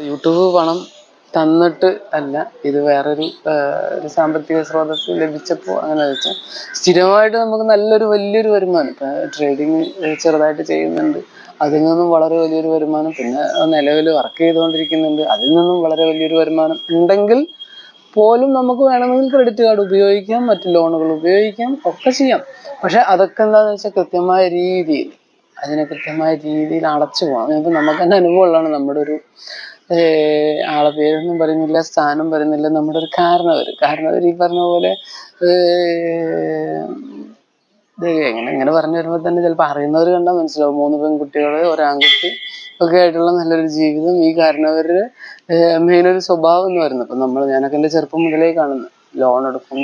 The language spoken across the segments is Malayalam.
യൂട്യൂബ് പണം തന്നിട്ട് അല്ല, ഇത് വേറൊരു ഒരു സാമ്പത്തിക സ്രോതസ് ലഭിച്ചപ്പോൾ അങ്ങനെ വെച്ചാൽ സ്ഥിരമായിട്ട് നമുക്ക് വലിയൊരു വരുമാനം. ഇപ്പം ട്രേഡിങ് ചെറുതായിട്ട് ചെയ്യുന്നുണ്ട്, അതിൽ നിന്നും വളരെ വലിയൊരു വരുമാനം. പിന്നെ നിലവിൽ വർക്ക് ചെയ്തുകൊണ്ടിരിക്കുന്നുണ്ട്, അതിൽ നിന്നും വളരെ വലിയൊരു വരുമാനം ഉണ്ടെങ്കിൽ പോലും നമുക്ക് വേണമെങ്കിൽ ക്രെഡിറ്റ് കാർഡ് ഉപയോഗിക്കാം, മറ്റ് ലോണുകൾ ഉപയോഗിക്കാം, ഒക്കെ ചെയ്യാം. പക്ഷെ അതൊക്കെ എന്താണെന്ന് വെച്ചാൽ കൃത്യമായ രീതിയിൽ അടച്ചു പോകണം. ഇപ്പം നമുക്ക് തന്നെ അനുഭവമുള്ളതാണ്. നമ്മുടെ ഒരു ആളെ പേരൊന്നും പറയുന്നില്ല, സ്ഥാനം പറയുന്നില്ല, നമ്മുടെ ഒരു കാരണവർ ഈ പറഞ്ഞ പോലെ എങ്ങനെ പറഞ്ഞു വരുമ്പോൾ തന്നെ ചിലപ്പോൾ അറിയുന്നവർ കണ്ടാൽ മനസ്സിലാവും. 3 പെൺകുട്ടികൾ, ഒരാൺകുട്ടി ഒക്കെ ആയിട്ടുള്ള നല്ലൊരു ജീവിതം. ഈ കാരണവരുടെ മെയിനൊരു സ്വഭാവം എന്ന് പറയുന്നത്, ഇപ്പം ഞാനൊക്കെ എൻ്റെ ചെറുപ്പം മുതലേ കാണുന്നത്, ലോൺ എടുക്കും,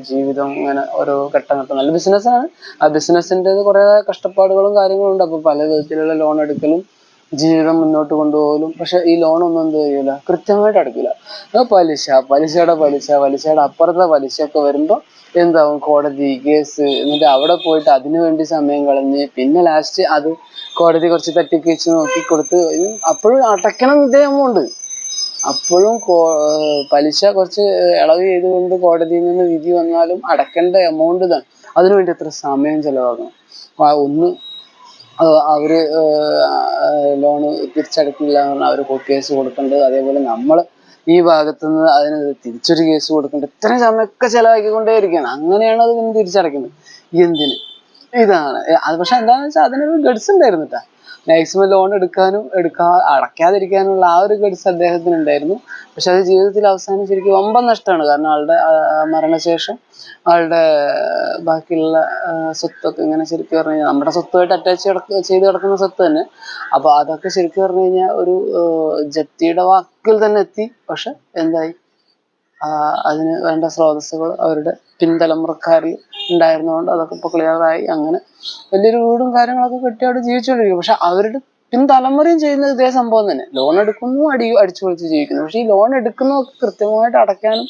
ജീവിതം ഇങ്ങനെ ഓരോ ഘട്ടം നല്ല ബിസിനസ്സാണ്. ആ ബിസിനസ്സിൻ്റെത് കുറേ കഷ്ടപ്പാടുകളും കാര്യങ്ങളും ഉണ്ട്. അപ്പോൾ പല വിധത്തിലുള്ള ലോൺ എടുക്കലും ജീവിതം മുന്നോട്ട് കൊണ്ടുപോകലും. പക്ഷെ ഈ ലോണൊന്നും എന്ത് ചെയ്യൂല, കൃത്യമായിട്ട് അടയ്ക്കില്ല. പലിശയുടെ അപ്പുറത്തെ പലിശയൊക്കെ വരുമ്പോൾ എന്താവും, കോടതി കേസ്, എന്നിട്ട് അവിടെ പോയിട്ട് അതിനു വേണ്ടി സമയം കളഞ്ഞ് പിന്നെ ലാസ്റ്റ് അത് കോടതി കുറച്ച് തട്ടിക്ക് വെച്ച് നോക്കിക്കൊടുത്ത് അപ്പോഴും അടയ്ക്കണം ഇതേ എമൗണ്ട്. അപ്പോഴും പലിശ കുറച്ച് ഇളവ് ചെയ്തുകൊണ്ട് കോടതിയിൽ നിന്ന് വിധി വന്നാലും അടയ്ക്കേണ്ട എമൗണ്ട് ഇതാണ്. അതിനുവേണ്ടി എത്ര സമയം ചിലവാക്കണം. ഒന്ന് അവര് ലോണ് തിരിച്ചടക്കില്ല എന്ന് പറഞ്ഞാൽ അവർ കേസ് കൊടുക്കേണ്ടത്, അതേപോലെ നമ്മൾ ഈ ഭാഗത്തുനിന്ന് അതിന് തിരിച്ചൊരു കേസ് കൊടുക്കേണ്ടത്, ഇത്രയും സമയമൊക്കെ ചിലവാക്കിക്കൊണ്ടേയിരിക്കുകയാണ്. അങ്ങനെയാണ് അത് പിന്നെ തിരിച്ചടയ്ക്കുന്നത്. എന്തിന്? ഇതാണ് അത്. പക്ഷെ എന്താണെന്ന് വെച്ചാൽ അതിനൊരു ഗഡ്സ് ഉണ്ടായിരുന്നു കേട്ടോ. മാക്സിമം ലോൺ എടുക്കാനും അടയ്ക്കാതിരിക്കാനുള്ള ആ ഒരു ഗഡ്സ് അദ്ദേഹത്തിന് ഉണ്ടായിരുന്നു. പക്ഷെ അത് ജീവിതത്തിൽ അവസാനം ശരിക്കും വമ്പൻ നഷ്ടമാണ്. കാരണം ആളുടെ മരണശേഷം ആളുടെ ബാക്കിയുള്ള സ്വത്തൊക്കെ ഇങ്ങനെ ശരിക്കും പറഞ്ഞു കഴിഞ്ഞാൽ നമ്മുടെ സ്വത്തുമായിട്ട് ചെയ്ത് കിടക്കുന്ന സ്വത്ത് തന്നെ. അപ്പോൾ അതൊക്കെ ശരിക്കും പറഞ്ഞു കഴിഞ്ഞാൽ ഒരു ജപ്തിയുടെ വാക്കിൽ തന്നെ എത്തി. പക്ഷെ എന്തായി, അതിന് വേണ്ട സ്രോതസ്സുകൾ അവരുടെ പിൻതലമുറക്കാരിൽ ഉണ്ടായിരുന്നതുകൊണ്ട് അതൊക്കെ ഇപ്പോൾ ക്ലിയറായി. അങ്ങനെ വലിയൊരു വീടും കാര്യങ്ങളൊക്കെ കെട്ടി അവിടെ ജീവിച്ചുകൊണ്ടിരിക്കും. പക്ഷെ അവരുടെ പിൻതലമുറയും ചെയ്യുന്നത് ഇതേ സംഭവം തന്നെ. ലോൺ എടുക്കുന്നു, അടിച്ചു പൊളിച്ച് ജീവിക്കുന്നു. പക്ഷെ ഈ ലോൺ എടുക്കുന്നതൊക്കെ കൃത്യമായിട്ട് അടയ്ക്കാനും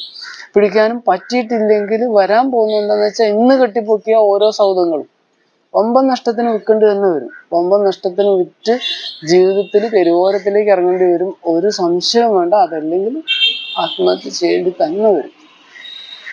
പിടിക്കാനും പറ്റിയിട്ടില്ലെങ്കിൽ വരാൻ പോകുന്നതെന്ന് വെച്ചാൽ ഇന്ന് കെട്ടിപ്പൊക്കിയ ഓരോ സൗദങ്ങളും വമ്പൻ നഷ്ടത്തിന് വിൽക്കേണ്ടി തന്നെ വരും. വമ്പൻ നഷ്ടത്തിന് വിറ്റ് ജീവിതത്തിൽ തെരുവോരത്തിലേക്ക് ഇറങ്ങേണ്ടി വരും. ഒരു സംശയം വേണ്ട, അതല്ലെങ്കിൽ ആത്മഹത്യ ചെയ്യേണ്ടി തന്നെ വരും.